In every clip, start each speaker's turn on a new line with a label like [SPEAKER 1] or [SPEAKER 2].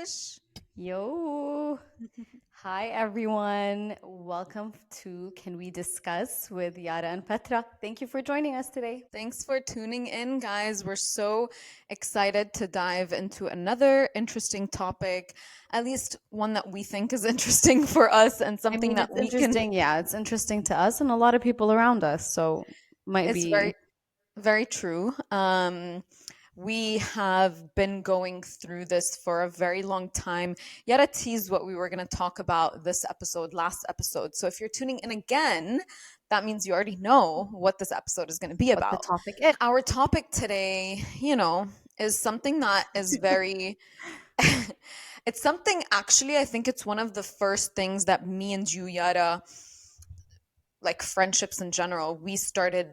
[SPEAKER 1] Nosh.
[SPEAKER 2] Yo. Hi, everyone. Welcome to Can We Discuss with Yara and Petra. Thank you for joining us today.
[SPEAKER 1] Thanks for tuning in, guys. We're so excited to dive into another interesting topic, at least one that we think is interesting for us and
[SPEAKER 2] I
[SPEAKER 1] something
[SPEAKER 2] mean,
[SPEAKER 1] that
[SPEAKER 2] it's
[SPEAKER 1] we can.
[SPEAKER 2] interesting. Yeah, it's interesting to us and a lot of people around us. So, might
[SPEAKER 1] It's
[SPEAKER 2] be.
[SPEAKER 1] very, very true. We have been going through this for a very long time. Yara teased what we were going to talk about this episode, last episode. So if you're tuning in again, that means you already know what this episode is going to be
[SPEAKER 2] What the
[SPEAKER 1] about.
[SPEAKER 2] topic is.
[SPEAKER 1] Our topic today, is something that is very. It's something actually, I think it's one of the first things that me and you, Yara, like friendships in general, we started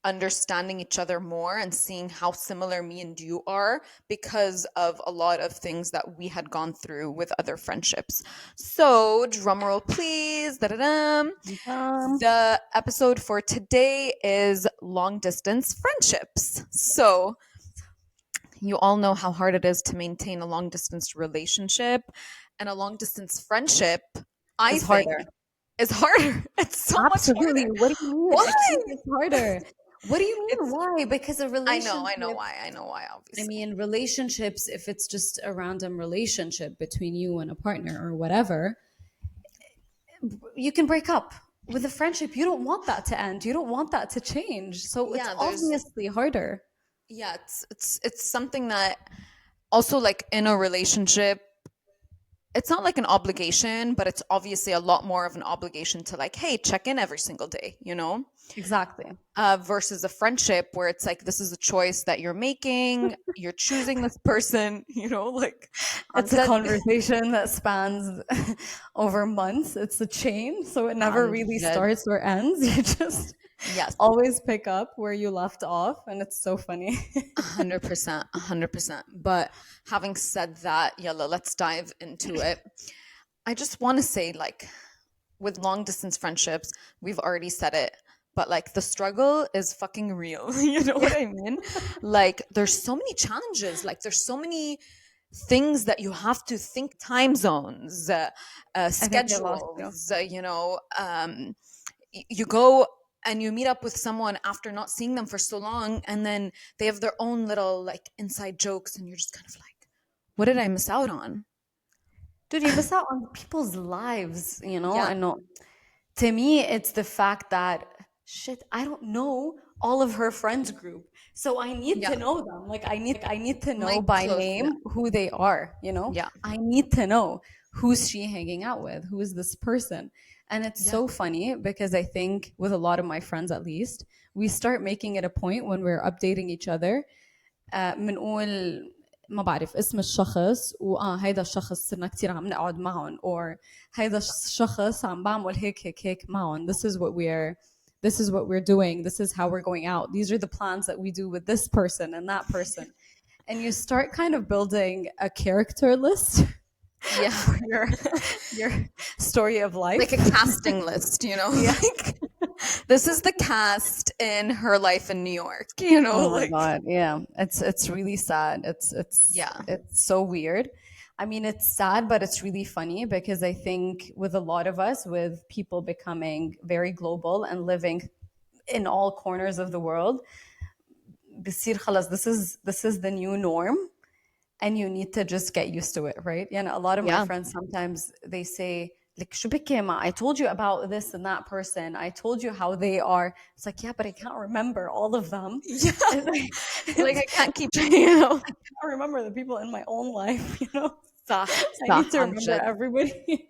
[SPEAKER 1] understanding each other more and seeing how similar me and you are because of a lot of things that we had gone through with other friendships. So, drumroll please. Da-da-dum. The episode for today is long distance friendships. So, you all know how hard it is to maintain a long distance relationship and a long distance friendship. I
[SPEAKER 2] It's
[SPEAKER 1] think
[SPEAKER 2] harder.
[SPEAKER 1] is harder. It's so much
[SPEAKER 2] Absolutely.
[SPEAKER 1] harder.
[SPEAKER 2] What do you mean?
[SPEAKER 1] Why?
[SPEAKER 2] I think it's harder. What do you mean?
[SPEAKER 1] It's
[SPEAKER 2] Why? Because a
[SPEAKER 1] I know
[SPEAKER 2] relationship.
[SPEAKER 1] why. I know why,
[SPEAKER 2] I
[SPEAKER 1] obviously.
[SPEAKER 2] mean, relationships, if it's just a random relationship between you and a partner or whatever, you can break up. With a friendship, you don't want that to end. You don't want that to change. So it's
[SPEAKER 1] Yeah, there's
[SPEAKER 2] obviously harder.
[SPEAKER 1] yeah, it's something that also like in a relationship, it's not like an obligation, but it's obviously a lot more of an obligation to like, hey, check in every single day,
[SPEAKER 2] Exactly.
[SPEAKER 1] versus a friendship where it's like this is a choice that you're making, you're choosing this person, like I'm
[SPEAKER 2] It's a
[SPEAKER 1] dead.
[SPEAKER 2] conversation that spans over months. It's a chain. So it never
[SPEAKER 1] I'm
[SPEAKER 2] really
[SPEAKER 1] dead.
[SPEAKER 2] starts or ends. You just
[SPEAKER 1] Yes,
[SPEAKER 2] always pick up where you left off. And it's so funny.
[SPEAKER 1] 100%, 100%. But having said that, yalla, let's dive into it. I just want to say, like, with long distance friendships, we've already said it, but like the struggle is fucking real. You know what I mean? Like, there's so many challenges. Like, there's so many things that you have to think time zones,
[SPEAKER 2] I think I lost you.
[SPEAKER 1] schedules, you go and you meet up with someone after not seeing them for so long, and then they have their own little like inside jokes, and you're just kind of like, what did I miss out on?
[SPEAKER 2] Dude, you miss out on people's lives, you know?
[SPEAKER 1] Yeah,
[SPEAKER 2] I know. To me, it's the fact that shit, I don't know all of her friends group. So I need
[SPEAKER 1] yeah,
[SPEAKER 2] to know them. Like I need to
[SPEAKER 1] my
[SPEAKER 2] know by
[SPEAKER 1] close, yeah,
[SPEAKER 2] name who they are, you know?
[SPEAKER 1] yeah,
[SPEAKER 2] I need to know who's she hanging out with? Who is this person? And it's
[SPEAKER 1] yeah.
[SPEAKER 2] so funny because I think with a lot of my friends at least, we start making it a point when we're updating each other بنقول ما بعرف اسم الشخص هيدا الشخص صرنا كتير عم نقعد معهم or هيدا الشخص عم بعمل هيك معهم. This is what we're doing. This is how we're going out. These are the plans that we do with this person and that person. And you start kind of building a character list
[SPEAKER 1] Yeah.
[SPEAKER 2] for your story of life.
[SPEAKER 1] Like a casting list,
[SPEAKER 2] Yeah.
[SPEAKER 1] like this is the cast in her life in New York,
[SPEAKER 2] Oh my
[SPEAKER 1] like
[SPEAKER 2] God. Yeah. It's really sad.
[SPEAKER 1] yeah,
[SPEAKER 2] It's so weird. I mean, it's sad, but it's really funny because I think with a lot of us, with people becoming very global and living in all corners of the world, بصير خلاص, this is the new norm and you need to just get used to it, right? A lot of my
[SPEAKER 1] yeah,
[SPEAKER 2] friends sometimes they say, like, "شو بكي ما? I told you about this and that person. I told you how they are." It's like, yeah, but I can't remember all of them.
[SPEAKER 1] yeah.
[SPEAKER 2] And
[SPEAKER 1] Like I can't keep, you know.
[SPEAKER 2] I can't remember the people in my own life.
[SPEAKER 1] صح
[SPEAKER 2] I
[SPEAKER 1] صح
[SPEAKER 2] need to
[SPEAKER 1] عن
[SPEAKER 2] remember
[SPEAKER 1] جد
[SPEAKER 2] everybody.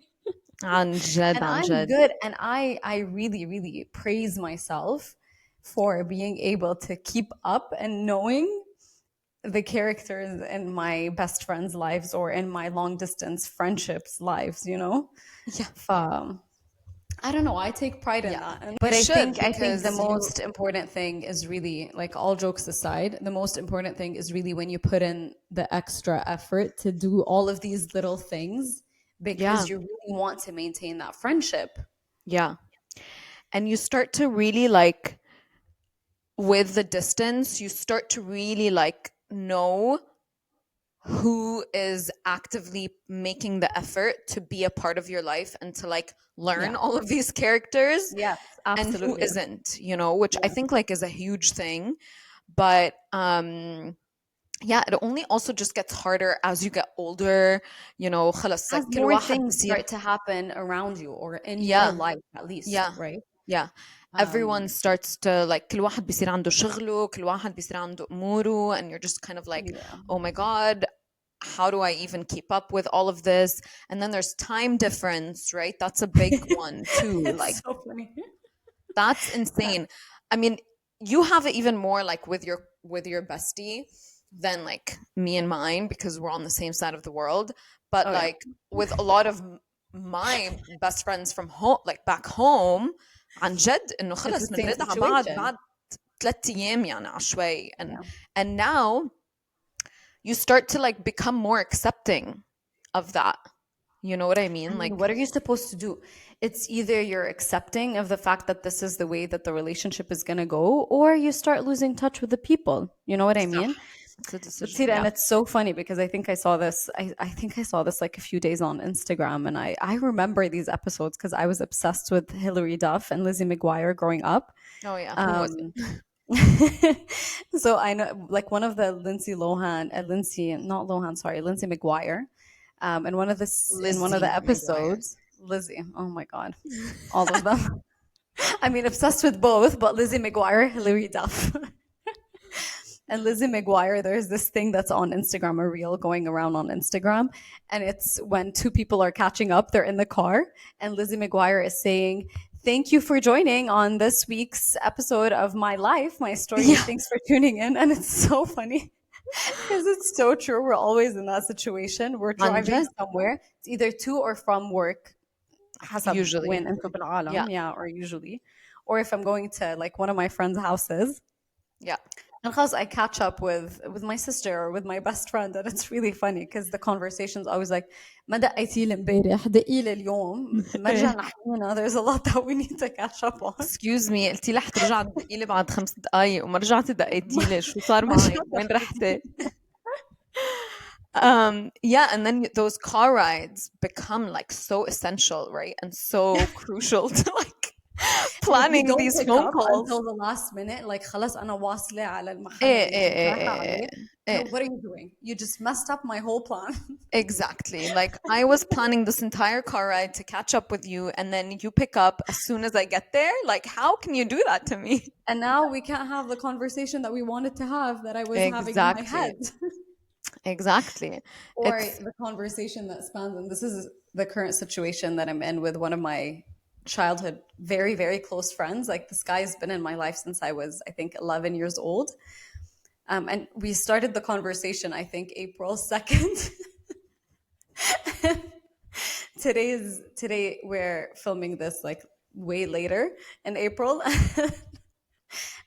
[SPEAKER 1] عن جد
[SPEAKER 2] And
[SPEAKER 1] عن
[SPEAKER 2] I'm
[SPEAKER 1] جد.
[SPEAKER 2] good. And I really, really praise myself for being able to keep up and knowing the characters in my best friends' lives or in my long distance friendships' lives.
[SPEAKER 1] Yeah,
[SPEAKER 2] I don't know. I take pride in
[SPEAKER 1] yeah.
[SPEAKER 2] that.
[SPEAKER 1] You
[SPEAKER 2] But I
[SPEAKER 1] should
[SPEAKER 2] think the
[SPEAKER 1] because you
[SPEAKER 2] most important thing is really, like, all jokes aside, the most important thing is really when you put in the extra effort to do all of these little things
[SPEAKER 1] yeah,
[SPEAKER 2] because you really want to maintain that friendship.
[SPEAKER 1] yeah. And you start to really like with the distance, you start to really like know who is actively making the effort to be a part of your life and to like learn
[SPEAKER 2] Yeah.
[SPEAKER 1] all of these characters
[SPEAKER 2] Yes,
[SPEAKER 1] and who
[SPEAKER 2] absolutely.
[SPEAKER 1] isn't, you know, which I
[SPEAKER 2] Yeah.
[SPEAKER 1] think like is a huge thing. But yeah, it only also just gets harder as you get older, you know. خلص
[SPEAKER 2] As
[SPEAKER 1] like كل
[SPEAKER 2] more
[SPEAKER 1] واحد
[SPEAKER 2] things
[SPEAKER 1] بصير.
[SPEAKER 2] start to happen around you or in your
[SPEAKER 1] Yeah,
[SPEAKER 2] life at least,
[SPEAKER 1] yeah,
[SPEAKER 2] right?
[SPEAKER 1] yeah. Everyone
[SPEAKER 2] Um,
[SPEAKER 1] starts to like كل واحد بيصير عنده شغله, كل واحد بيصير عنده أموره, and you're just kind of like,
[SPEAKER 2] yeah.
[SPEAKER 1] oh my God, how do I even keep up with all of this? And then there's time difference, right? That's a big one too. Like
[SPEAKER 2] It's so funny.
[SPEAKER 1] that's insane. I mean, you have it even more like with your bestie than like me and mine because we're on the same side of the world. But
[SPEAKER 2] Oh yeah.
[SPEAKER 1] like with a lot of my best friends from home, like back home, عن جد إنه
[SPEAKER 2] It's the
[SPEAKER 1] خلص
[SPEAKER 2] same
[SPEAKER 1] بنرد على
[SPEAKER 2] situation.
[SPEAKER 1] بعض 3 أيام يعني عشوائي.
[SPEAKER 2] Yeah.
[SPEAKER 1] And now you start to like become more accepting of that. You know what I
[SPEAKER 2] I
[SPEAKER 1] mean?
[SPEAKER 2] mean,
[SPEAKER 1] Like
[SPEAKER 2] what are you supposed to do? It's either you're accepting of the fact that this is the way that the relationship is going to go, or you start losing touch with the people. You know what I
[SPEAKER 1] صح.
[SPEAKER 2] mean?
[SPEAKER 1] It's a
[SPEAKER 2] But
[SPEAKER 1] decision.
[SPEAKER 2] see, and
[SPEAKER 1] Yeah.
[SPEAKER 2] it's so funny because I think I saw this. I think I saw this like a few days on Instagram, and I remember these episodes because I was obsessed with Hilary Duff and Lizzie McGuire growing up.
[SPEAKER 1] Oh yeah. Who was
[SPEAKER 2] Um, so I know like one of the not Lohan, sorry, Lindsay McGuire. In one of the
[SPEAKER 1] Lizzie McGuire.
[SPEAKER 2] episodes, Lizzie. Oh my god, all of them. I mean, obsessed with both, but Lizzie McGuire, Hilary Duff. And Lizzie McGuire, there's this thing that's on Instagram, a reel going around on Instagram. And it's when two people are catching up, they're in the car, and Lizzie McGuire is saying, "Thank you for joining on this week's episode of My Life, My Story.
[SPEAKER 1] Yeah.
[SPEAKER 2] Thanks for tuning in." And it's so funny because it's so true. We're always in that situation. We're
[SPEAKER 1] عن
[SPEAKER 2] driving
[SPEAKER 1] جد.
[SPEAKER 2] somewhere. It's either to or from work. حسب
[SPEAKER 1] Usually.
[SPEAKER 2] وين انتوا
[SPEAKER 1] Yeah.
[SPEAKER 2] بالعالم, yeah, or usually. Or if I'm going to like one of my friends' houses,
[SPEAKER 1] Yeah.
[SPEAKER 2] and خلاص I catch up with my sister or with my best friend, and it's really funny because the conversation's always like ما دقيتي لي امبارح دقي لي اليوم ما رجعنا حكينا. There's a lot that we need to catch up on.
[SPEAKER 1] Excuse me, قلتي لي حترجعي تدقي لي بعد 5 دقايق وما رجعتي دقيتي لي، شو صار
[SPEAKER 2] ما
[SPEAKER 1] معك؟
[SPEAKER 2] شاء
[SPEAKER 1] وين رحتي؟ Yeah, and then those car rides become like so essential, right? And so crucial to like
[SPEAKER 2] And if you
[SPEAKER 1] planning
[SPEAKER 2] don't
[SPEAKER 1] these
[SPEAKER 2] pick
[SPEAKER 1] phone
[SPEAKER 2] up
[SPEAKER 1] calls.
[SPEAKER 2] until the last minute, like خلاص أنا واصلة على المحل
[SPEAKER 1] ايه
[SPEAKER 2] اللي
[SPEAKER 1] ايه
[SPEAKER 2] كنت
[SPEAKER 1] ايه
[SPEAKER 2] رايحة
[SPEAKER 1] ايه
[SPEAKER 2] عليه.
[SPEAKER 1] ايه
[SPEAKER 2] No,
[SPEAKER 1] ايه.
[SPEAKER 2] what are you doing? You just messed up my whole plan.
[SPEAKER 1] Exactly. Like I was planning this entire car ride to catch up with you, and then you pick up as soon as I get there. Like, how can you do that to me?
[SPEAKER 2] And now we can't have the conversation that we wanted to have that I was having in my
[SPEAKER 1] Exactly.
[SPEAKER 2] head.
[SPEAKER 1] Exactly.
[SPEAKER 2] Or
[SPEAKER 1] It's
[SPEAKER 2] the conversation that spans, and this is the current situation that I'm in with one of my childhood, very, very close friends. Like this guy's been in my life since I was, I think, 11 years old. And we started the conversation, I think, April 2nd. Today we're filming this like way later in April.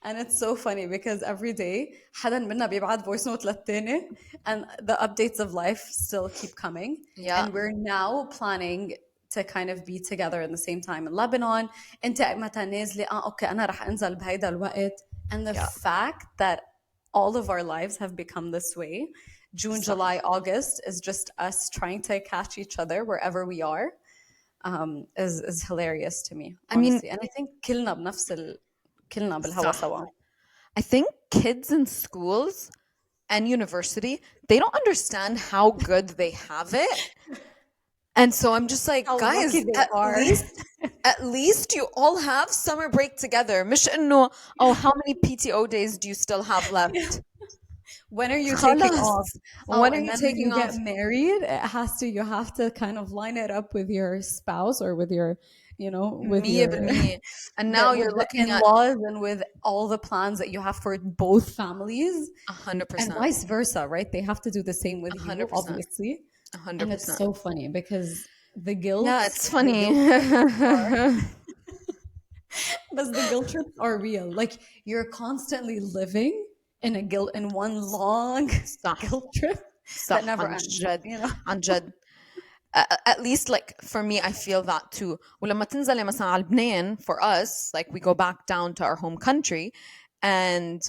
[SPEAKER 2] And it's so funny because every day حدا منا بيبعت voice note للتاني, and the updates of life still keep coming.
[SPEAKER 1] yeah.
[SPEAKER 2] And we're now planning to kind of be together in the same time in Lebanon. انت متى نازلة؟ اوكي انا رح انزل بهيدا الوقت. And the
[SPEAKER 1] Yeah.
[SPEAKER 2] fact that all of our lives have become this way, June,
[SPEAKER 1] صح.
[SPEAKER 2] July, August, is just us trying to catch each other wherever we are, is hilarious to me,
[SPEAKER 1] I mean,
[SPEAKER 2] honestly. And I think كلنا بالهوا
[SPEAKER 1] صح.
[SPEAKER 2] سوا.
[SPEAKER 1] I think kids in schools and university, they don't understand how good they have it. And so I'm just like,
[SPEAKER 2] How
[SPEAKER 1] guys,
[SPEAKER 2] lucky they are.
[SPEAKER 1] at least you all have summer break together. مش إنه, oh, how many PTO days do you still have left?
[SPEAKER 2] When are you taking
[SPEAKER 1] خلاص.
[SPEAKER 2] off?
[SPEAKER 1] When are
[SPEAKER 2] And
[SPEAKER 1] you
[SPEAKER 2] then when
[SPEAKER 1] taking
[SPEAKER 2] you get
[SPEAKER 1] off?
[SPEAKER 2] married, you have to kind of line it up with your spouse or with your, with your
[SPEAKER 1] 100%. And now
[SPEAKER 2] with
[SPEAKER 1] you're
[SPEAKER 2] the
[SPEAKER 1] looking at
[SPEAKER 2] in-laws and with all the plans that you have for both families, and
[SPEAKER 1] 100%.
[SPEAKER 2] vice versa, right? They have to do the same with you,
[SPEAKER 1] 100%.
[SPEAKER 2] obviously. And it's
[SPEAKER 1] 100%.
[SPEAKER 2] so funny because the guilt,
[SPEAKER 1] Yeah, it's
[SPEAKER 2] the
[SPEAKER 1] funny.
[SPEAKER 2] guilt trips are, but the guilt trips are real. Like you're constantly living in one long
[SPEAKER 1] صح.
[SPEAKER 2] guilt trip that
[SPEAKER 1] صح.
[SPEAKER 2] never
[SPEAKER 1] عن
[SPEAKER 2] ends.
[SPEAKER 1] جد. عن جد. At least like for me I feel that too. ولما تنزلي مثلا على لبنان, for us, like we go back down to our home country, and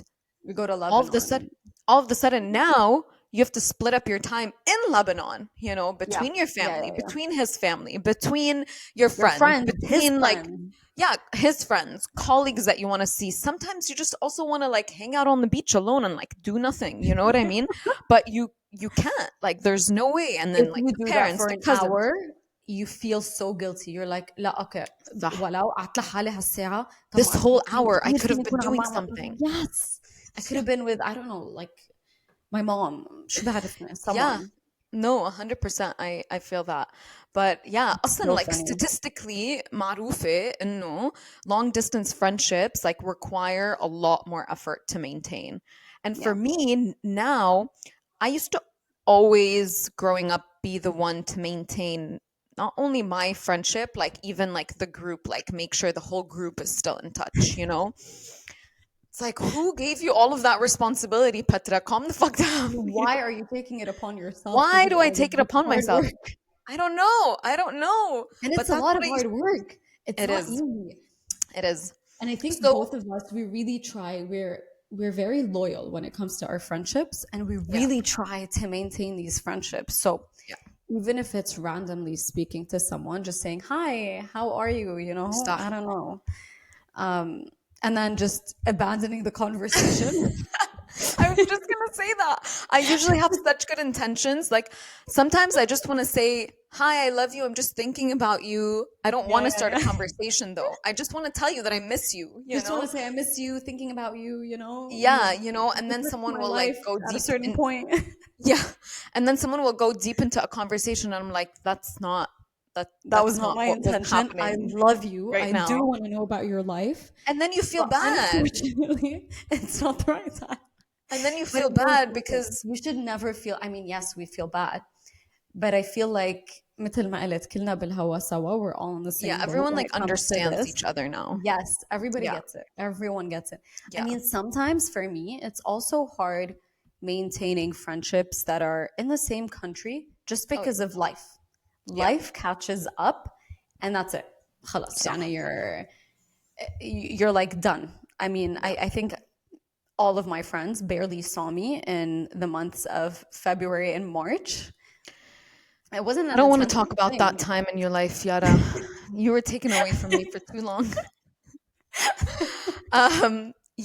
[SPEAKER 2] We go to
[SPEAKER 1] all of the sudden
[SPEAKER 2] Lebanon.
[SPEAKER 1] all of the sudden now you have to split up your time in Lebanon,
[SPEAKER 2] Yeah.
[SPEAKER 1] between your
[SPEAKER 2] Yeah,
[SPEAKER 1] family,
[SPEAKER 2] yeah, yeah.
[SPEAKER 1] between his family, between your
[SPEAKER 2] Your
[SPEAKER 1] friends,
[SPEAKER 2] friend, his
[SPEAKER 1] between like,
[SPEAKER 2] friend.
[SPEAKER 1] yeah, his friends, colleagues that you want to see. Sometimes you just also want to like hang out on the beach alone and like do nothing, you know what I mean? But you can't. Like there's no way. And
[SPEAKER 2] If
[SPEAKER 1] then like
[SPEAKER 2] you
[SPEAKER 1] the
[SPEAKER 2] do that
[SPEAKER 1] parents,
[SPEAKER 2] for
[SPEAKER 1] the
[SPEAKER 2] an
[SPEAKER 1] cousins.
[SPEAKER 2] hour, you feel so guilty. You're like, لا اوكي
[SPEAKER 1] صح.
[SPEAKER 2] ولو قعدت لحالي هالساعة طب
[SPEAKER 1] This
[SPEAKER 2] ما
[SPEAKER 1] whole hour I
[SPEAKER 2] كتير
[SPEAKER 1] could
[SPEAKER 2] فيني
[SPEAKER 1] have been
[SPEAKER 2] يكون عم
[SPEAKER 1] doing
[SPEAKER 2] أعمل.
[SPEAKER 1] something.
[SPEAKER 2] Yes. I could have been with, I don't know, like my mom. شو بعرفني,
[SPEAKER 1] Yeah.
[SPEAKER 2] someone.
[SPEAKER 1] No, 100%. I feel that. But yeah,
[SPEAKER 2] It's
[SPEAKER 1] أصلا
[SPEAKER 2] so
[SPEAKER 1] like
[SPEAKER 2] funny.
[SPEAKER 1] statistically معروفة إنه long distance friendships like require a lot more effort to maintain. And for
[SPEAKER 2] Yeah.
[SPEAKER 1] me now, I used to always growing up be the one to maintain not only my friendship, like even like the group, like make sure the whole group is still in touch. It's like, who gave you all of that responsibility, Petra? Calm the fuck down.
[SPEAKER 2] Why are you taking it upon yourself to
[SPEAKER 1] Why
[SPEAKER 2] do
[SPEAKER 1] do I
[SPEAKER 2] all of
[SPEAKER 1] take it
[SPEAKER 2] this
[SPEAKER 1] upon
[SPEAKER 2] hard
[SPEAKER 1] myself?
[SPEAKER 2] work?
[SPEAKER 1] I don't know. I don't know.
[SPEAKER 2] And
[SPEAKER 1] But
[SPEAKER 2] it's a
[SPEAKER 1] that's
[SPEAKER 2] lot
[SPEAKER 1] what
[SPEAKER 2] of
[SPEAKER 1] I used.
[SPEAKER 2] hard work. It's
[SPEAKER 1] It
[SPEAKER 2] not
[SPEAKER 1] is.
[SPEAKER 2] easy.
[SPEAKER 1] It is.
[SPEAKER 2] And I think
[SPEAKER 1] So
[SPEAKER 2] both of us, we really try. We're very loyal when it comes to our friendships, and we
[SPEAKER 1] yeah,
[SPEAKER 2] really try to maintain these friendships. So
[SPEAKER 1] yeah.
[SPEAKER 2] even if it's randomly speaking to someone, just saying hi, how are you? I
[SPEAKER 1] Stuff.
[SPEAKER 2] don't know, um, and then just abandoning the conversation.
[SPEAKER 1] I was just gonna say that. I usually have such good intentions. Like sometimes I just want to say, "Hi, I love you. I'm just thinking about you." I don't want
[SPEAKER 2] Yeah,
[SPEAKER 1] to
[SPEAKER 2] yeah,
[SPEAKER 1] start a
[SPEAKER 2] yeah.
[SPEAKER 1] conversation though. I just want to tell you that I miss you.
[SPEAKER 2] Just want to say I miss you, thinking about you.
[SPEAKER 1] Yeah,
[SPEAKER 2] You
[SPEAKER 1] and then
[SPEAKER 2] touched
[SPEAKER 1] someone
[SPEAKER 2] my
[SPEAKER 1] will like
[SPEAKER 2] life
[SPEAKER 1] go
[SPEAKER 2] at a
[SPEAKER 1] deep
[SPEAKER 2] certain
[SPEAKER 1] in.
[SPEAKER 2] point.
[SPEAKER 1] Yeah, and then someone will go deep into a conversation, and I'm like, "That's not that.
[SPEAKER 2] That was
[SPEAKER 1] That's
[SPEAKER 2] not
[SPEAKER 1] not
[SPEAKER 2] my
[SPEAKER 1] what was
[SPEAKER 2] intention. I
[SPEAKER 1] happening
[SPEAKER 2] love you.
[SPEAKER 1] right
[SPEAKER 2] I do
[SPEAKER 1] now."
[SPEAKER 2] want to know about your life.
[SPEAKER 1] And then you feel
[SPEAKER 2] But
[SPEAKER 1] bad.
[SPEAKER 2] unfortunately, it's not the right time.
[SPEAKER 1] And then you
[SPEAKER 2] But
[SPEAKER 1] feel bad because
[SPEAKER 2] we should never feel, I mean, yes, we feel bad, but I feel like مثل ما قلت كلنا بالهوا سوا, we're all in the
[SPEAKER 1] yeah,
[SPEAKER 2] same boat
[SPEAKER 1] everyone
[SPEAKER 2] when
[SPEAKER 1] like
[SPEAKER 2] it comes to
[SPEAKER 1] understands
[SPEAKER 2] this.
[SPEAKER 1] each other now.
[SPEAKER 2] Yes, everybody
[SPEAKER 1] Yeah.
[SPEAKER 2] gets it. Everyone gets it. I
[SPEAKER 1] Yeah.
[SPEAKER 2] mean, sometimes for me, it's also hard maintaining friendships that are in the same country just
[SPEAKER 1] Oh,
[SPEAKER 2] because of life.
[SPEAKER 1] yeah.
[SPEAKER 2] Life catches up, and that's it. خلاص,
[SPEAKER 1] صح.
[SPEAKER 2] يعني you're like done. I mean,
[SPEAKER 1] Yeah.
[SPEAKER 2] I think all of my friends barely saw me in the months of February and March. It wasn't
[SPEAKER 1] I
[SPEAKER 2] an
[SPEAKER 1] don't want to talk
[SPEAKER 2] intentional
[SPEAKER 1] about that
[SPEAKER 2] thing.
[SPEAKER 1] time in your life, Yara. You were taken away from me for too long.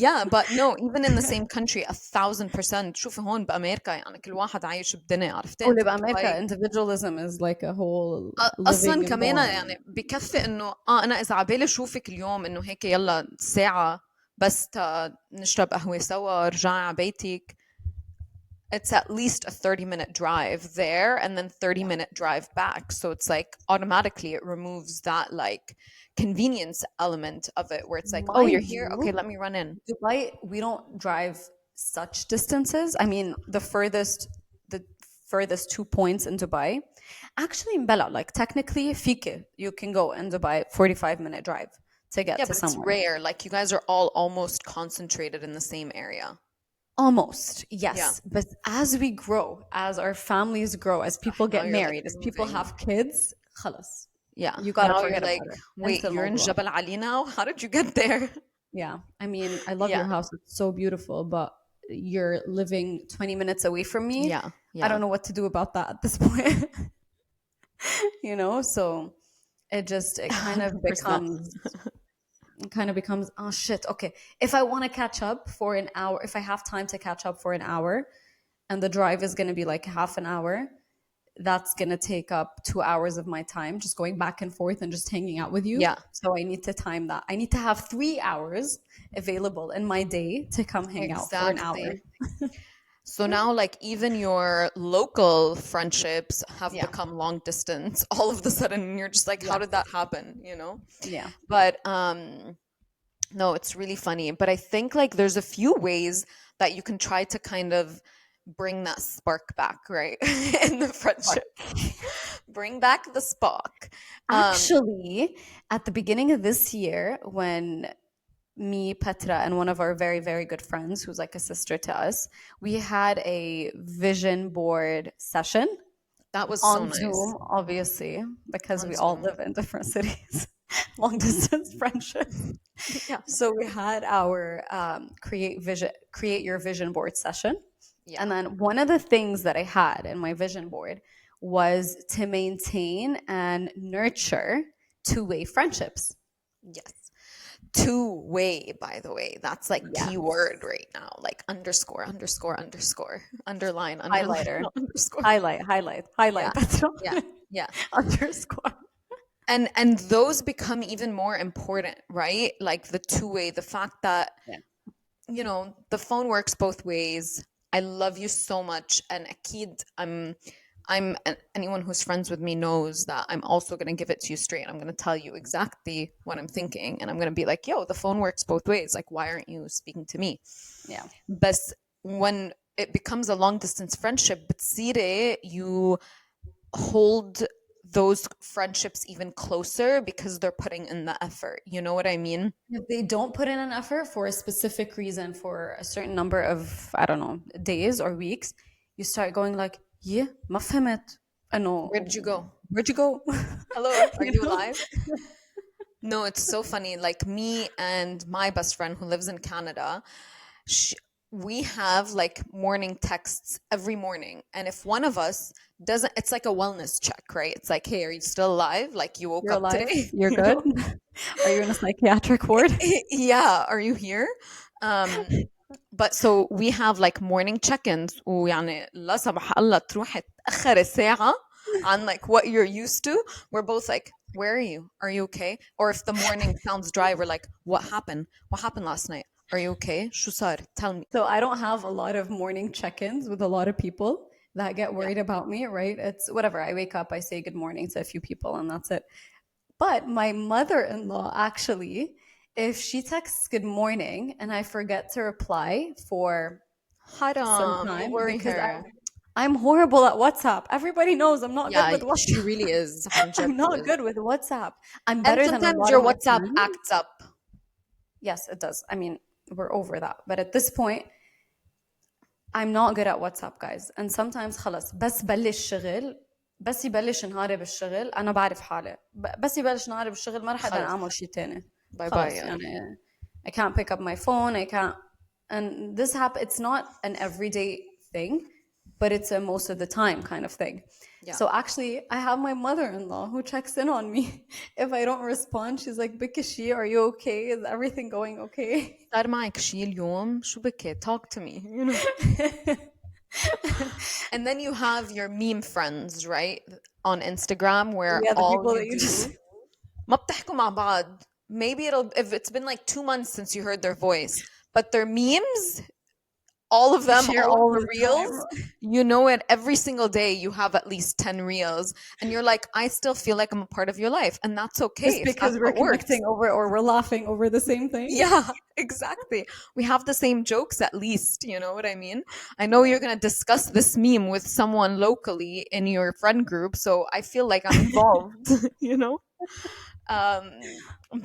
[SPEAKER 1] Yeah, but no, even in the same country 1000%. شوفي هون بأمريكا يعني كل واحد عايش بدنيا عرفتي
[SPEAKER 2] واللي
[SPEAKER 1] انت
[SPEAKER 2] بأمريكا
[SPEAKER 1] بدبي.
[SPEAKER 2] individualism is like a whole
[SPEAKER 1] اصلا
[SPEAKER 2] living and
[SPEAKER 1] كمان
[SPEAKER 2] born.
[SPEAKER 1] يعني بكفي انه انا اذا عبالي اشوفك اليوم انه هيك يلا ساعة بس نشرب قهوة سوا رجعي على بيتك. It's at least a 30-minute drive there and then 30-minute drive back. So it's like automatically it removes that like convenience element of it where it's like, oh, you're
[SPEAKER 2] Mind
[SPEAKER 1] here. Okay,
[SPEAKER 2] you,
[SPEAKER 1] let me run in.
[SPEAKER 2] Dubai, we don't drive such distances. I mean, the furthest 2 points in Dubai, actually in Bella, like technically, Fike, you can go in Dubai 45-minute drive to get
[SPEAKER 1] Yeah,
[SPEAKER 2] to
[SPEAKER 1] but it's
[SPEAKER 2] somewhere.
[SPEAKER 1] rare. Like you guys are all almost concentrated in the same area.
[SPEAKER 2] Almost,
[SPEAKER 1] Yeah.
[SPEAKER 2] yes. But as we grow, as our families grow, as people
[SPEAKER 1] Now
[SPEAKER 2] get
[SPEAKER 1] you're like
[SPEAKER 2] married, as people
[SPEAKER 1] moving.
[SPEAKER 2] have kids, خلص,
[SPEAKER 1] Yeah.
[SPEAKER 2] you gotta
[SPEAKER 1] Now you're
[SPEAKER 2] forget
[SPEAKER 1] like,
[SPEAKER 2] about it.
[SPEAKER 1] wait,
[SPEAKER 2] انسى
[SPEAKER 1] you're in
[SPEAKER 2] الموضوع.
[SPEAKER 1] Jabal Ali now? How did you get there?
[SPEAKER 2] Yeah, I mean, I love
[SPEAKER 1] Yeah.
[SPEAKER 2] your house. It's so beautiful, but you're living 20 minutes away from me.
[SPEAKER 1] Yeah.
[SPEAKER 2] I
[SPEAKER 1] Yeah.
[SPEAKER 2] don't know what to do about that at this point. So it kind of
[SPEAKER 1] 100%.
[SPEAKER 2] becomes, oh shit, okay, if I want to catch up for an hour, if I have time to catch up for an hour and the drive is going to be like half an hour, that's going to take up 2 hours of my time just going back and forth and just hanging out with you.
[SPEAKER 1] Yeah.
[SPEAKER 2] So I need to time that. I need to have 3 hours available in my day to come hang out for an hour.
[SPEAKER 1] Exactly. So now, like, even your local friendships have
[SPEAKER 2] Yeah.
[SPEAKER 1] become long distance all of a sudden. And you're just like, how
[SPEAKER 2] Yeah.
[SPEAKER 1] did that happen?
[SPEAKER 2] Yeah.
[SPEAKER 1] But no, it's really funny. But I think like there's a few ways that you can try to kind of bring that spark back, right? In the friendship. Bring back the spark.
[SPEAKER 2] Actually, at the beginning of this year, when me, Petra, and one of our very, very good friends, who's like a sister to us, we had a vision board session
[SPEAKER 1] That was so
[SPEAKER 2] on
[SPEAKER 1] nice.
[SPEAKER 2] Zoom, obviously, because
[SPEAKER 1] On
[SPEAKER 2] we all
[SPEAKER 1] Zoom.
[SPEAKER 2] live in different cities, long distance friendships.
[SPEAKER 1] Yeah.
[SPEAKER 2] So we had our create your vision board session.
[SPEAKER 1] Yeah.
[SPEAKER 2] And then one of the things that I had in my vision board was to maintain and nurture two-way friendships.
[SPEAKER 1] Yes. Two-way, by the way. That's like
[SPEAKER 2] Yeah.
[SPEAKER 1] keyword right now. Like underscore, underscore, underscore, underline, underline,
[SPEAKER 2] Highlighter.
[SPEAKER 1] underscore.
[SPEAKER 2] Highlight.
[SPEAKER 1] Yeah.
[SPEAKER 2] That's
[SPEAKER 1] Yeah.
[SPEAKER 2] what
[SPEAKER 1] Yeah.
[SPEAKER 2] underscore.
[SPEAKER 1] And those become even more important, right? Like the two-way, the fact that
[SPEAKER 2] Yeah.
[SPEAKER 1] the phone works both ways. I love you so much, and akid, anyone who's friends with me knows that I'm also going to give it to you straight. I'm going to tell you exactly what I'm thinking, and I'm going to be like, yo, the phone works both ways. Like, why aren't you speaking to me?
[SPEAKER 2] Yeah.
[SPEAKER 1] But when it becomes a long distance friendship, بتصيري you hold those friendships even closer because they're putting in the effort. You know what I mean?
[SPEAKER 2] If they don't put in an effort for a specific reason for a certain number of, I don't know, days or weeks, you start going like, yeah, ما فهمت. I know.
[SPEAKER 1] Where did you go?
[SPEAKER 2] Where'd you go?
[SPEAKER 1] Hello, are
[SPEAKER 2] You
[SPEAKER 1] you
[SPEAKER 2] know?
[SPEAKER 1] alive? No, it's so funny. Like me and my best friend who lives in Canada, sh we have like morning texts every morning. And if one of us doesn't, it's like a wellness check, right? It's like, hey, are you still alive? Like you woke
[SPEAKER 2] You're
[SPEAKER 1] up
[SPEAKER 2] alive.
[SPEAKER 1] today,
[SPEAKER 2] You're good. Are you in a psychiatric ward?
[SPEAKER 1] Yeah, are you here? Um, but so we have like morning check-ins ويعني لا سمح الله تروح تأخر ساعة عن like what you're used to. We're both like, where are you? Are you okay? Or if the morning sounds dry, we're like, what happened? What happened last night? Are you okay? شو صار? Tell me.
[SPEAKER 2] So I don't have a lot of morning check-ins with a lot of people that get
[SPEAKER 1] Yeah.
[SPEAKER 2] worried about me, right? It's whatever. I wake up, I say good morning to a few people, and that's it. But my mother-in-law actually, if she texts good morning and I forget to reply for some
[SPEAKER 1] Haram, you
[SPEAKER 2] time
[SPEAKER 1] worry
[SPEAKER 2] because
[SPEAKER 1] her.
[SPEAKER 2] I'm horrible at WhatsApp. Everybody knows I'm not good
[SPEAKER 1] Yeah,
[SPEAKER 2] with
[SPEAKER 1] she
[SPEAKER 2] WhatsApp.
[SPEAKER 1] really is. عن
[SPEAKER 2] I'm
[SPEAKER 1] جد she
[SPEAKER 2] not
[SPEAKER 1] is.
[SPEAKER 2] good with WhatsApp. I'm
[SPEAKER 1] And
[SPEAKER 2] better than a
[SPEAKER 1] sometimes
[SPEAKER 2] lot of
[SPEAKER 1] your
[SPEAKER 2] my
[SPEAKER 1] WhatsApp
[SPEAKER 2] friends.
[SPEAKER 1] acts up.
[SPEAKER 2] Yes, it does. I mean, we're over that. But at this point, I'm not good at WhatsApp, guys. And sometimes خلص بس بلش شغل بس يبلش نهاري بالشغل أنا بعرف حالي بس يبلش نهاري بالشغل ما رح أقدر
[SPEAKER 1] خلص.
[SPEAKER 2] أعمل شيء تاني
[SPEAKER 1] Bye bye
[SPEAKER 2] خلص
[SPEAKER 1] يعني.
[SPEAKER 2] يعني I can't pick up my phone I can't and it's not an everyday thing but it's a most of the time kind of thing
[SPEAKER 1] Yeah.
[SPEAKER 2] so actually I have my mother-in-law who checks in on me if I don't respond she's like Bikashi are you okay is everything going okay
[SPEAKER 1] صار معك شي اليوم شو بكي talk to me and then you have your meme friends right on Instagram where
[SPEAKER 2] yeah the
[SPEAKER 1] all
[SPEAKER 2] people
[SPEAKER 1] you
[SPEAKER 2] that you just
[SPEAKER 1] do ما بتحكوا مع بعض maybe it'll if it's been like 2 months since you heard their voice but their memes all of
[SPEAKER 2] you
[SPEAKER 1] them,
[SPEAKER 2] share
[SPEAKER 1] all of
[SPEAKER 2] all
[SPEAKER 1] the
[SPEAKER 2] the
[SPEAKER 1] reels,
[SPEAKER 2] time
[SPEAKER 1] you know it every single day you have at least 10 reels and you're like, I still feel like I'm a part of your life. And that's okay
[SPEAKER 2] just
[SPEAKER 1] if that's
[SPEAKER 2] because we're
[SPEAKER 1] what works.
[SPEAKER 2] connecting over or we're laughing over the same thing.
[SPEAKER 1] Yeah, exactly. We have the same jokes at least, you know what I mean? I know
[SPEAKER 2] Yeah.
[SPEAKER 1] you're going to discuss this meme with someone locally in your friend group, so I feel like I'm involved, you know?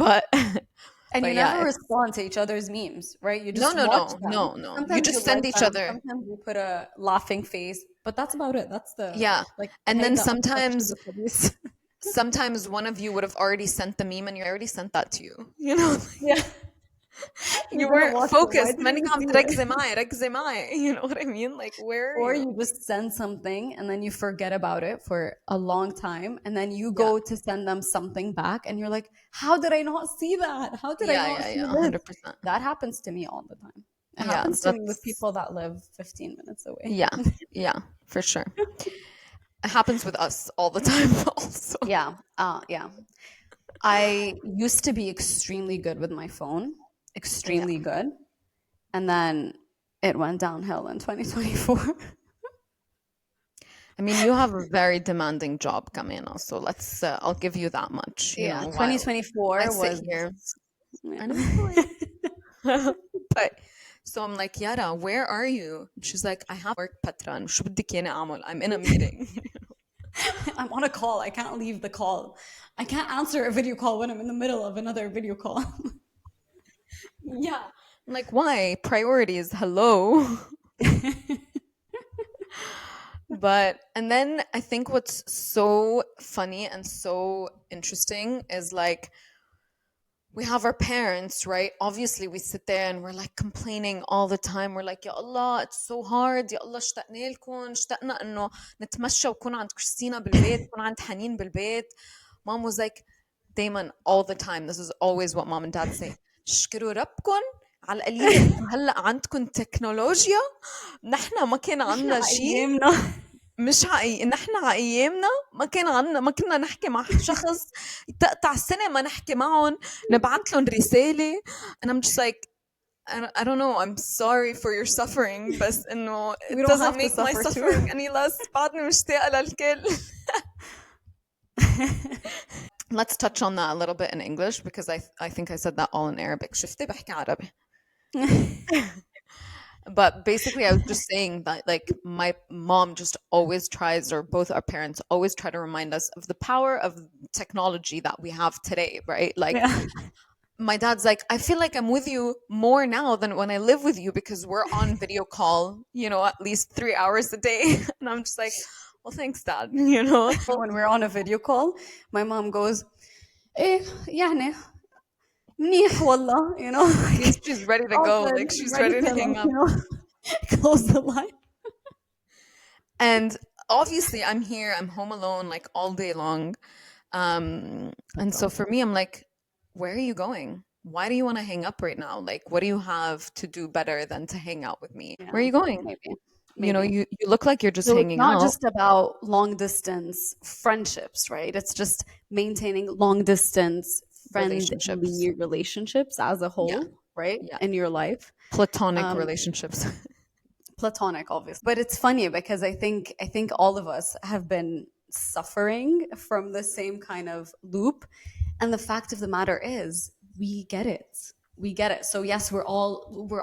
[SPEAKER 1] But
[SPEAKER 2] And you
[SPEAKER 1] but yeah,
[SPEAKER 2] never
[SPEAKER 1] it's
[SPEAKER 2] respond to each other's memes, right? You
[SPEAKER 1] no,
[SPEAKER 2] just
[SPEAKER 1] no,
[SPEAKER 2] watch
[SPEAKER 1] no,
[SPEAKER 2] them.
[SPEAKER 1] no, no. You
[SPEAKER 2] Sometimes you
[SPEAKER 1] just
[SPEAKER 2] like
[SPEAKER 1] send each
[SPEAKER 2] them.
[SPEAKER 1] other.
[SPEAKER 2] Sometimes you put a laughing face, but that's about it. That's the
[SPEAKER 1] Yeah.
[SPEAKER 2] like
[SPEAKER 1] And
[SPEAKER 2] hey
[SPEAKER 1] then
[SPEAKER 2] the
[SPEAKER 1] sometimes
[SPEAKER 2] الخبيث.
[SPEAKER 1] sometimes one of you would have already sent the meme and you already sent that to you. You know,
[SPEAKER 2] Yeah, you
[SPEAKER 1] you
[SPEAKER 2] didn't
[SPEAKER 1] weren't
[SPEAKER 2] watch it. Why
[SPEAKER 1] focused.
[SPEAKER 2] didn't
[SPEAKER 1] ماني
[SPEAKER 2] you
[SPEAKER 1] عم
[SPEAKER 2] see
[SPEAKER 1] تركزي
[SPEAKER 2] it?
[SPEAKER 1] معي ركزي معي. You know what I mean? Like, where are
[SPEAKER 2] Or
[SPEAKER 1] you?
[SPEAKER 2] you just send something and then you forget about it for a long time, and then you
[SPEAKER 1] Yeah.
[SPEAKER 2] go to send them something back, and you're like, "How did I not see that? How did I
[SPEAKER 1] Yeah,
[SPEAKER 2] not
[SPEAKER 1] yeah,
[SPEAKER 2] see
[SPEAKER 1] yeah,
[SPEAKER 2] this?"
[SPEAKER 1] 100%.
[SPEAKER 2] That happens to me all the time. It
[SPEAKER 1] Yeah,
[SPEAKER 2] happens to me with
[SPEAKER 1] that's
[SPEAKER 2] people that live 15 minutes away.
[SPEAKER 1] yeah, yeah, for sure. It happens with us all the time also.
[SPEAKER 2] Yeah, yeah. I used to be extremely good with my phone,
[SPEAKER 1] Yeah.
[SPEAKER 2] extremely good. And then it went downhill in 2024.
[SPEAKER 1] I mean, you have a very demanding job, Camino, so let's I'll give you that much, you
[SPEAKER 2] Yeah,
[SPEAKER 1] know, while I
[SPEAKER 2] 2024
[SPEAKER 1] sit
[SPEAKER 2] was.
[SPEAKER 1] here.
[SPEAKER 2] Yeah.
[SPEAKER 1] I know. But so I'm like, Yara, where are you? She's like, I have work, Patran. شو بدك ياني أعمل? I'm in a meeting.
[SPEAKER 2] I'm on a call. I can't leave the call. I can't answer a video call when I'm in the middle of another video call.
[SPEAKER 1] Yeah. I'm like, why? Priorities, hello. But, and then I think what's so funny and so interesting is like, we have our parents, right? Obviously, we sit there and we're like complaining all the time. We're like, Ya Allah, it's so hard. Ya Allah, اشتقنا لكم. اشتقنا إنه نتمشى وكون عند كريستينا بالبيت, يكون عند حنين بالبيت. Mom was like, دايما all the time. This is always what mom and dad say. اشكروا ربكم على القليل انتم هلا عندكم تكنولوجيا. نحن ما كان
[SPEAKER 2] احنا
[SPEAKER 1] عندنا شيء.
[SPEAKER 2] ايامنا.
[SPEAKER 1] مش حقيقي نحن على ايامنا ما كان عنا، ما كنا نحكي مع شخص تقطع سنه ما نحكي معهم، نبعث لهم رساله. and I'm just like I don't know, I'm sorry for your suffering بس انه it
[SPEAKER 2] We don't
[SPEAKER 1] doesn't
[SPEAKER 2] have to
[SPEAKER 1] make my
[SPEAKER 2] suffer too.
[SPEAKER 1] suffering any less. بعدني مشتاقه للكل. Let's touch on that a little bit in English because I think I said that all in Arabic. شفتي بحكي عربي. But basically, I was just saying that, like, my mom just always tries, or both our parents always try to remind us of the power of technology that we have today, right? Like,
[SPEAKER 2] Yeah.
[SPEAKER 1] my dad's like, I feel like I'm with you more now than when I live with you because we're on video call, at least 3 hours a day. And I'm just like, well, thanks, dad,
[SPEAKER 2] When we're on a video call, my mom goes, "إيه يعني منيح والله,"
[SPEAKER 1] Means
[SPEAKER 2] like
[SPEAKER 1] she's ready to
[SPEAKER 2] all
[SPEAKER 1] go.
[SPEAKER 2] good,
[SPEAKER 1] Like, she's
[SPEAKER 2] ready
[SPEAKER 1] ready
[SPEAKER 2] to
[SPEAKER 1] to hang
[SPEAKER 2] like,
[SPEAKER 1] up.
[SPEAKER 2] close the line.
[SPEAKER 1] And obviously, I'm here, I'm home alone, like, all day long. And so for me, I'm like, where are you going? Why do you want to hang up right now? Like, what do you have to do better than to hang out with me? Where are
[SPEAKER 2] Yeah,
[SPEAKER 1] you going?
[SPEAKER 2] maybe, maybe.
[SPEAKER 1] You look like you're just
[SPEAKER 2] So it's
[SPEAKER 1] hanging
[SPEAKER 2] not
[SPEAKER 1] out.
[SPEAKER 2] just about long distance friendships, right? It's just maintaining long distance
[SPEAKER 1] Relationships.
[SPEAKER 2] friendly relationships as a
[SPEAKER 1] Yeah.
[SPEAKER 2] whole, right?
[SPEAKER 1] Yeah.
[SPEAKER 2] In your life.
[SPEAKER 1] Platonic
[SPEAKER 2] Um,
[SPEAKER 1] relationships.
[SPEAKER 2] Platonic, obviously. But it's funny because I think all of us have been suffering from the same kind of loop. And the fact of the matter is, we get it. We get it. So yes, we're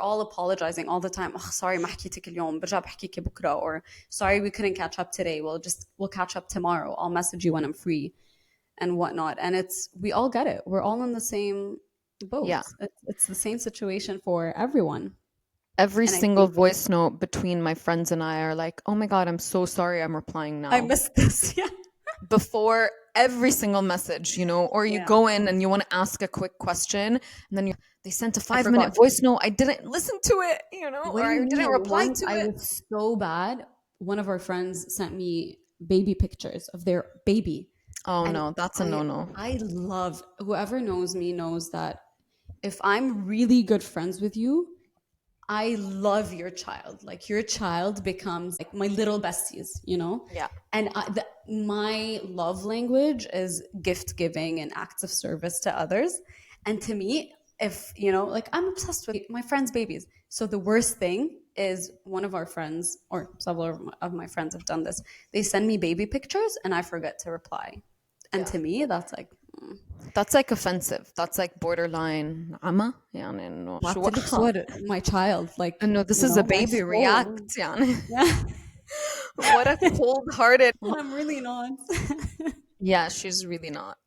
[SPEAKER 2] all apologizing all the time. Oh, sorry, ما حكيتك اليوم. برجع بحكيك بكرة. Or sorry, we couldn't catch up today. We'll catch up tomorrow. I'll message you when I'm free, and whatnot. And we all get it. We're all in the same boat.
[SPEAKER 1] Yeah.
[SPEAKER 2] It's the same situation for everyone.
[SPEAKER 1] Every
[SPEAKER 2] And I
[SPEAKER 1] single
[SPEAKER 2] think
[SPEAKER 1] voice note between my friends and I are like, oh my God, I'm so sorry I'm replying
[SPEAKER 2] I
[SPEAKER 1] now.
[SPEAKER 2] missed this. Yeah.
[SPEAKER 1] Before every single message, or you
[SPEAKER 2] Yeah.
[SPEAKER 1] go in and you want to ask a quick question, and then they sent a 5 minute
[SPEAKER 2] forgot.
[SPEAKER 1] voice note. I didn't listen to it,
[SPEAKER 2] What
[SPEAKER 1] or
[SPEAKER 2] do you
[SPEAKER 1] I didn't
[SPEAKER 2] mean?
[SPEAKER 1] reply
[SPEAKER 2] Once
[SPEAKER 1] to
[SPEAKER 2] I
[SPEAKER 1] it.
[SPEAKER 2] was so bad, one of our friends sent me baby pictures of their baby.
[SPEAKER 1] Oh
[SPEAKER 2] And
[SPEAKER 1] no, that's a no-no.
[SPEAKER 2] I love, whoever knows me knows that if I'm really good friends with you, I love your child. Like your child becomes like my little besties.
[SPEAKER 1] Yeah.
[SPEAKER 2] And my love language is gift giving and acts of service to others. And to me, if, like I'm obsessed with my friends' babies. So the worst thing is one of our friends, or several of my friends have done this. They send me baby pictures and I forget to reply. And to me, that's like,
[SPEAKER 1] That's like offensive. That's like borderline عمى يعني إنه شو
[SPEAKER 2] بعتلك
[SPEAKER 1] وقتها.
[SPEAKER 2] صور my child, like,
[SPEAKER 1] إنه this is a
[SPEAKER 2] my
[SPEAKER 1] baby
[SPEAKER 2] soul.
[SPEAKER 1] react يعني.
[SPEAKER 2] Yeah.
[SPEAKER 1] What a cold-hearted.
[SPEAKER 2] I'm really not.
[SPEAKER 1] Yeah, she's really not.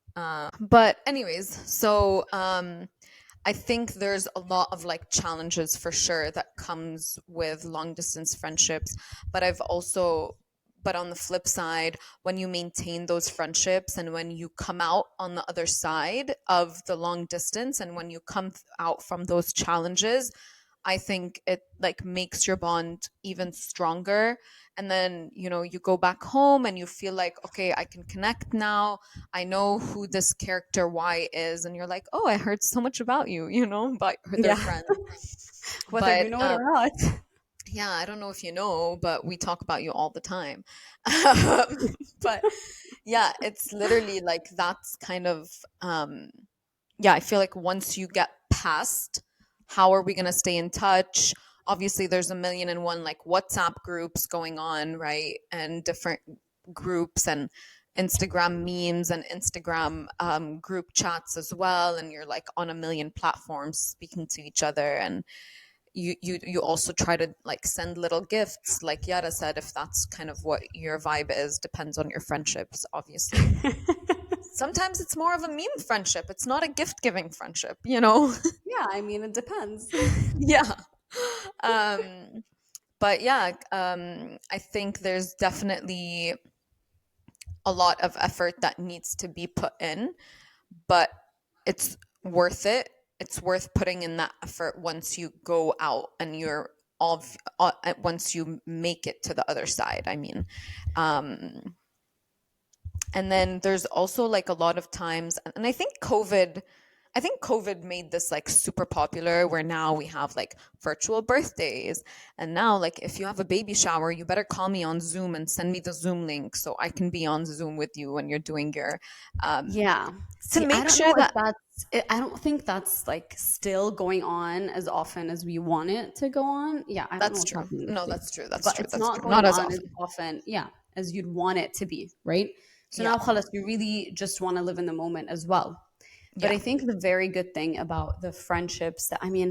[SPEAKER 1] But anyways, so I think there's a lot of like challenges for sure that comes with long distance friendships, but but on the flip side, when you maintain those friendships and when you come out on the other side of the long distance and when you come out from those challenges, I think it like makes your bond even stronger. And then, you go back home and you feel like, okay, I can connect now. I know who this character Y is. And you're like, oh, I heard so much about you, about their
[SPEAKER 2] Yeah.
[SPEAKER 1] friends.
[SPEAKER 2] Whether
[SPEAKER 1] But
[SPEAKER 2] you know it or not.
[SPEAKER 1] yeah, I don't know if you know, but we talk about you all the time. But yeah, it's literally like that's kind of, yeah, I feel like once you get past how are we going to stay in touch? Obviously, there's a million and one like WhatsApp groups going on, right? And different groups and Instagram memes and Instagram group chats as well. And you're like on a million platforms speaking to each other. And you also try to like send little gifts, like Yara said, if that's kind of what your vibe is, depends on your friendships, obviously. Sometimes it's more of a meme friendship. It's not a gift giving friendship,
[SPEAKER 2] Yeah, I mean, it depends.
[SPEAKER 1] Yeah. But yeah, I think there's definitely a lot of effort that needs to be put in, but it's worth it. It's worth putting in that effort once you go out and you're all once you make it to the other side. I mean, um, and then there's also like a lot of times, and I think COVID made this like super popular where now we have like virtual birthdays. And now, like, if you have a baby shower, you better call me on Zoom and send me the Zoom link so I can be on Zoom with you when you're doing your, um,
[SPEAKER 2] Yeah.
[SPEAKER 1] to
[SPEAKER 2] See, I
[SPEAKER 1] make
[SPEAKER 2] don't know
[SPEAKER 1] sure
[SPEAKER 2] if
[SPEAKER 1] that
[SPEAKER 2] I don't think that's like still going on as often as we want it to go on. Yeah, I don't know
[SPEAKER 1] that's
[SPEAKER 2] what's
[SPEAKER 1] true.
[SPEAKER 2] happening with
[SPEAKER 1] No,
[SPEAKER 2] you,
[SPEAKER 1] that's true. That's
[SPEAKER 2] but
[SPEAKER 1] true.
[SPEAKER 2] it's
[SPEAKER 1] That's
[SPEAKER 2] not
[SPEAKER 1] true. Not
[SPEAKER 2] going
[SPEAKER 1] as
[SPEAKER 2] on as
[SPEAKER 1] often.
[SPEAKER 2] often, yeah, as you'd want it to be, right? So
[SPEAKER 1] Yeah.
[SPEAKER 2] now, khalas, you really just want to live in the moment as well. But
[SPEAKER 1] Yeah.
[SPEAKER 2] I think the very good thing about the friendships that, I mean,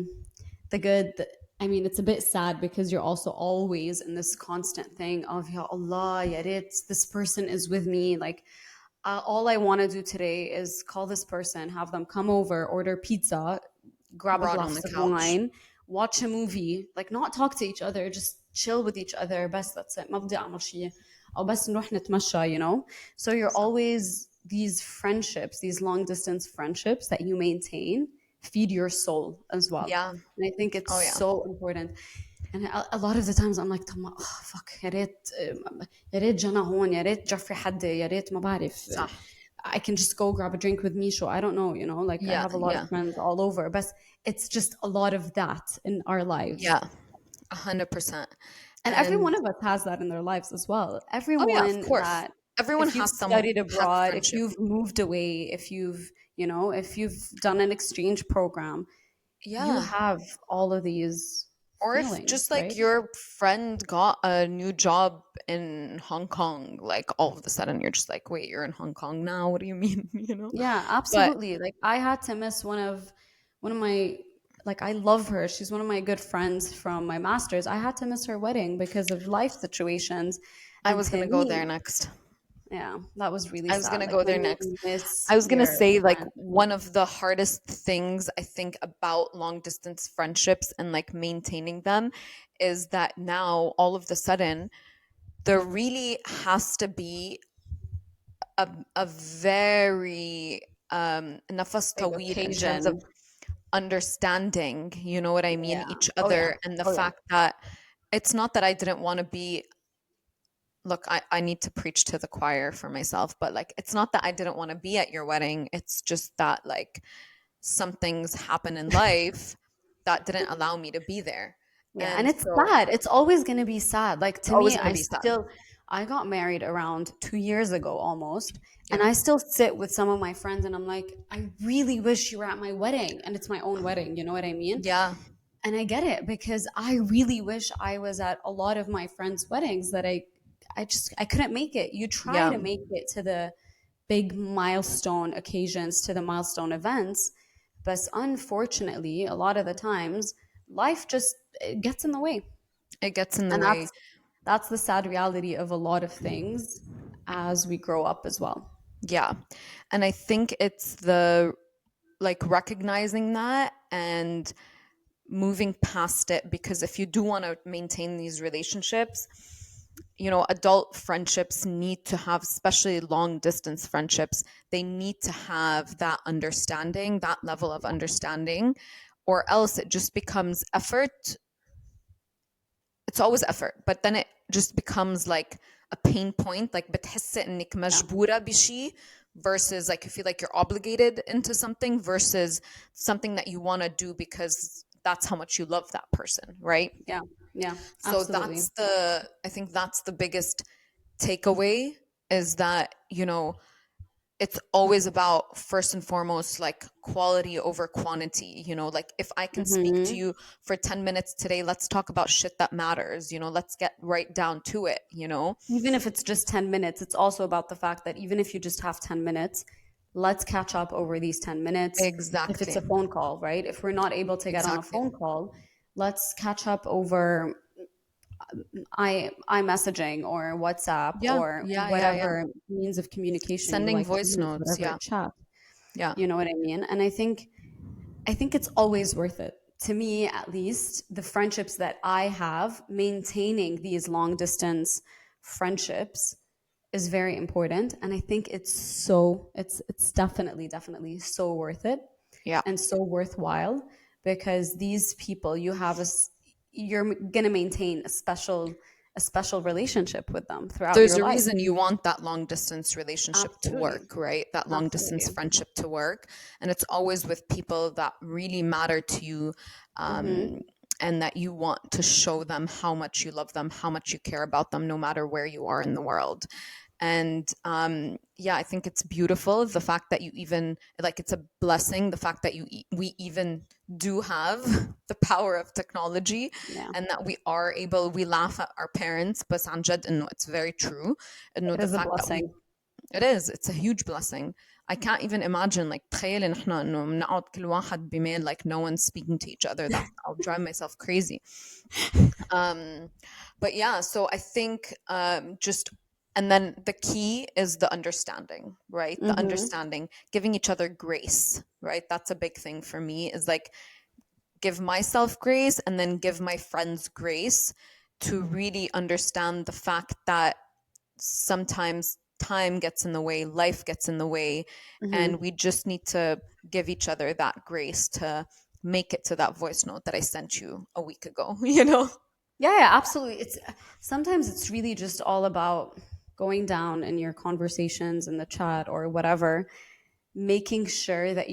[SPEAKER 2] the good, the, I mean, it's a bit sad because you're also always in this constant thing of, Ya Allah, ya Rit, this person is with me. Like, all I want to do today is call this person, have them come over, order pizza, grab a
[SPEAKER 1] Rot on the
[SPEAKER 2] glass of
[SPEAKER 1] couch.
[SPEAKER 2] wine, watch a movie, like not talk to each other, just chill with each other. بس that's it. ما بدي أعمل شيء. أو بس نروح نتمشى, you know? So you're always these friendships, these long distance friendships that you maintain feed your soul as well.
[SPEAKER 1] Yeah.
[SPEAKER 2] And I think it's
[SPEAKER 1] Oh, yeah.
[SPEAKER 2] so important. And a lot of the times I'm like, طب ما fuck يا ريت جانا هون يا ريت جا في حد يا ريت ما بعرف
[SPEAKER 1] صح.
[SPEAKER 2] I can just go grab a drink with Misho. I don't know, you know, like I
[SPEAKER 1] Yeah.
[SPEAKER 2] have a lot of
[SPEAKER 1] Yeah.
[SPEAKER 2] friends all over, but it's just a lot of that in our lives.
[SPEAKER 1] Yeah. 100%.
[SPEAKER 2] And every
[SPEAKER 1] And
[SPEAKER 2] one of us has that in their lives as well.
[SPEAKER 1] oh, yeah, of
[SPEAKER 2] Everyone
[SPEAKER 1] course.
[SPEAKER 2] that,
[SPEAKER 1] Everyone
[SPEAKER 2] if you've
[SPEAKER 1] has some
[SPEAKER 2] studied
[SPEAKER 1] has a
[SPEAKER 2] abroad, if
[SPEAKER 1] friendship.
[SPEAKER 2] you've moved away, if you've, you know, if you've done an exchange program, you
[SPEAKER 1] Yeah.
[SPEAKER 2] have all of these
[SPEAKER 1] Or if
[SPEAKER 2] feelings,
[SPEAKER 1] just like
[SPEAKER 2] right?
[SPEAKER 1] your friend got a new job in Hong Kong, like all of a sudden you're just like, wait, you're in Hong Kong now? What do you mean? You know?
[SPEAKER 2] Yeah,
[SPEAKER 1] But
[SPEAKER 2] absolutely. Like I had to miss one of my, like I love her. She's one of my good friends from my master's. I had to miss her wedding because of life situations.
[SPEAKER 1] I
[SPEAKER 2] And
[SPEAKER 1] was
[SPEAKER 2] to
[SPEAKER 1] gonna go there
[SPEAKER 2] me,
[SPEAKER 1] next.
[SPEAKER 2] yeah, that was really
[SPEAKER 1] I was
[SPEAKER 2] sad.
[SPEAKER 1] gonna
[SPEAKER 2] Like
[SPEAKER 1] go there
[SPEAKER 2] when
[SPEAKER 1] next.
[SPEAKER 2] you miss
[SPEAKER 1] I was gonna
[SPEAKER 2] your
[SPEAKER 1] say like
[SPEAKER 2] friend.
[SPEAKER 1] one of the hardest things I think about long distance friendships and like maintaining them is that now all of the sudden there really has to be a very nafas
[SPEAKER 2] Big
[SPEAKER 1] tawil in terms of
[SPEAKER 2] occasion.
[SPEAKER 1] understanding, you know what I mean,
[SPEAKER 2] Yeah.
[SPEAKER 1] each
[SPEAKER 2] Oh yeah.
[SPEAKER 1] other, and the
[SPEAKER 2] Oh yeah.
[SPEAKER 1] fact that it's not that I didn't want to be, look, I need to preach to the choir for myself, but like it's not that I didn't want to be at your wedding. It's just that like some things happen in life that didn't allow me to be there.
[SPEAKER 2] Yeah, and
[SPEAKER 1] And
[SPEAKER 2] it's
[SPEAKER 1] so
[SPEAKER 2] sad. It's always going to be sad. Like
[SPEAKER 1] it's
[SPEAKER 2] to
[SPEAKER 1] always
[SPEAKER 2] me,
[SPEAKER 1] going to be sad.
[SPEAKER 2] I got married around 2 years ago almost, and
[SPEAKER 1] Yeah.
[SPEAKER 2] I still sit with some of my friends and I'm like, I really wish you were at my wedding, and it's my own wedding. You know what I mean?
[SPEAKER 1] Yeah.
[SPEAKER 2] And I get it because I really wish I was at a lot of my friends' weddings that I couldn't make it. You try
[SPEAKER 1] Yeah.
[SPEAKER 2] to make it to the big milestone occasions, to the milestone events, but unfortunately, a lot of the times, life just it gets in the way.
[SPEAKER 1] It gets in the
[SPEAKER 2] And
[SPEAKER 1] way.
[SPEAKER 2] that's the sad reality of a lot of things as we grow up as well.
[SPEAKER 1] Yeah. And I think it's the like recognizing that and moving past it, because if you do want to maintain these relationships, you know, adult friendships need to have, especially long distance friendships, they need to have that understanding, that level of understanding, or else it just becomes effort. It's always effort, but then it just becomes like a pain point, like بتحس انك
[SPEAKER 2] Yeah.
[SPEAKER 1] مجبورة بشي, versus like you feel like you're obligated into something versus something that you want to do because that's how much you love that person, right?
[SPEAKER 2] Yeah. Yeah.
[SPEAKER 1] So
[SPEAKER 2] Absolutely.
[SPEAKER 1] I think that's the biggest takeaway, is that, you know, it's always about first and foremost like quality over quantity. You know, like if I can speak to
[SPEAKER 2] Hmm.
[SPEAKER 1] you for 10 minutes today, let's talk about shit that matters, you know, let's get right down to it, you know.
[SPEAKER 2] Even if it's just 10 minutes, it's also about the fact that even if you just have 10 minutes, let's catch up over these 10 minutes. If it's
[SPEAKER 1] Exactly.
[SPEAKER 2] a phone call, right? If we're not able to get on a
[SPEAKER 1] Exactly.
[SPEAKER 2] phone call, let's catch up over iMessaging or WhatsApp
[SPEAKER 1] Yeah.
[SPEAKER 2] or
[SPEAKER 1] Yeah. Yeah. Yeah.
[SPEAKER 2] whatever means of communication you
[SPEAKER 1] Sending
[SPEAKER 2] like to
[SPEAKER 1] voice
[SPEAKER 2] use,
[SPEAKER 1] notes.
[SPEAKER 2] whatever
[SPEAKER 1] Yeah.
[SPEAKER 2] chat.
[SPEAKER 1] Yeah.
[SPEAKER 2] You know what I mean? And I think it's always worth it. To me, at least, the friendships that I have, maintaining these long distance friendships is very important. And I think it's definitely so worth it.
[SPEAKER 1] Yeah.
[SPEAKER 2] and so worthwhile, because these people you have you're going to maintain a special relationship with them throughout
[SPEAKER 1] There's
[SPEAKER 2] your
[SPEAKER 1] a
[SPEAKER 2] life.
[SPEAKER 1] reason you want that long distance relationship to
[SPEAKER 2] Absolutely.
[SPEAKER 1] work, right? That long distance
[SPEAKER 2] Absolutely.
[SPEAKER 1] friendship to work. And it's always with people that really matter to you,
[SPEAKER 2] Mm-hmm.
[SPEAKER 1] and that you want to show them how much you love them, how much you care about them, no matter where you are in the world. And yeah, I think it's beautiful the fact that you even like it's a blessing the fact that we even do have the power of technology,
[SPEAKER 2] Yeah,
[SPEAKER 1] and that we laugh at our parents, but عن جد إنه it's very true إنه
[SPEAKER 2] it
[SPEAKER 1] the
[SPEAKER 2] is a
[SPEAKER 1] fact that we
[SPEAKER 2] blessing.
[SPEAKER 1] it's a huge blessing. I can't even imagine like تخيل إن إحنا إنه بنقعد كل واحد بميل like no one's speaking to each other. That I'll drive myself crazy. Um, but yeah, so I think just, and then the key is the understanding, right? The
[SPEAKER 2] Mm-hmm.
[SPEAKER 1] understanding, giving each other grace, right? That's a big thing for me, is like give myself grace and then give my friends grace to really understand the fact that sometimes time gets in the way, life gets in the way, and
[SPEAKER 2] Mm-hmm.
[SPEAKER 1] we just need to give each other that grace to make it to that voice note that I sent you a week ago, you know?
[SPEAKER 2] Yeah, yeah, absolutely. It's sometimes it's really just all about going down in your conversations in the chat or whatever, making sure that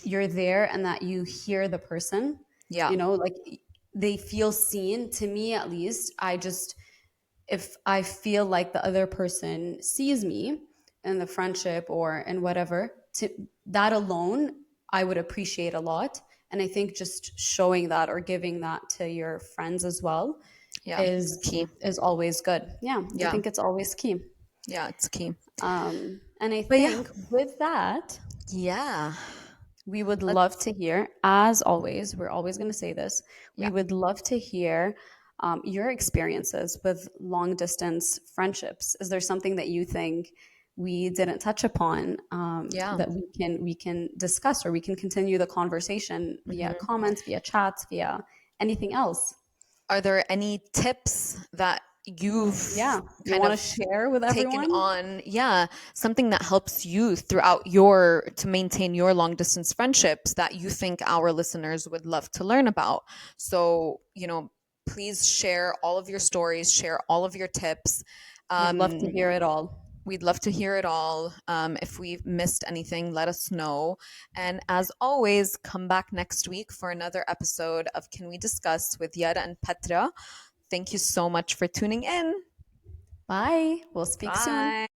[SPEAKER 2] you're there and that you hear the person,
[SPEAKER 1] Yeah.
[SPEAKER 2] like they feel seen. To me at least, if I feel like the other person sees me in the friendship or in whatever, to that alone, I would appreciate a lot. And I think just showing that or giving that to your friends as well
[SPEAKER 1] Yeah, it's
[SPEAKER 2] is
[SPEAKER 1] key.
[SPEAKER 2] is always good. Yeah, I
[SPEAKER 1] Yeah,
[SPEAKER 2] think it's always key.
[SPEAKER 1] yeah, it's key.
[SPEAKER 2] And I
[SPEAKER 1] But yeah,
[SPEAKER 2] think with that,
[SPEAKER 1] yeah,
[SPEAKER 2] we would
[SPEAKER 1] let
[SPEAKER 2] love to hear, as always, we're always going to say this, we
[SPEAKER 1] yeah,
[SPEAKER 2] would love to hear your experiences with long distance friendships. Is there something that you think we didn't touch upon,
[SPEAKER 1] yeah.
[SPEAKER 2] that we can discuss, or we can continue the conversation via
[SPEAKER 1] Hmm.
[SPEAKER 2] comments, via chats, via anything else?
[SPEAKER 1] Are there any tips that you've
[SPEAKER 2] Yeah, you
[SPEAKER 1] kind
[SPEAKER 2] want to
[SPEAKER 1] of
[SPEAKER 2] share with
[SPEAKER 1] taken
[SPEAKER 2] everyone?
[SPEAKER 1] on? Yeah, something that helps you throughout your to maintain your long distance friendships that you think our listeners would love to learn about. So, please share all of your stories, share all of your tips.
[SPEAKER 2] We'd love to
[SPEAKER 1] Um,
[SPEAKER 2] hear it all.
[SPEAKER 1] We'd love to hear it all. If we've missed anything, let us know. And as always, come back next week for another episode of Can We Discuss with Yara and Petra. Thank you so much for tuning in.
[SPEAKER 2] Bye. We'll speak soon.
[SPEAKER 1] Bye.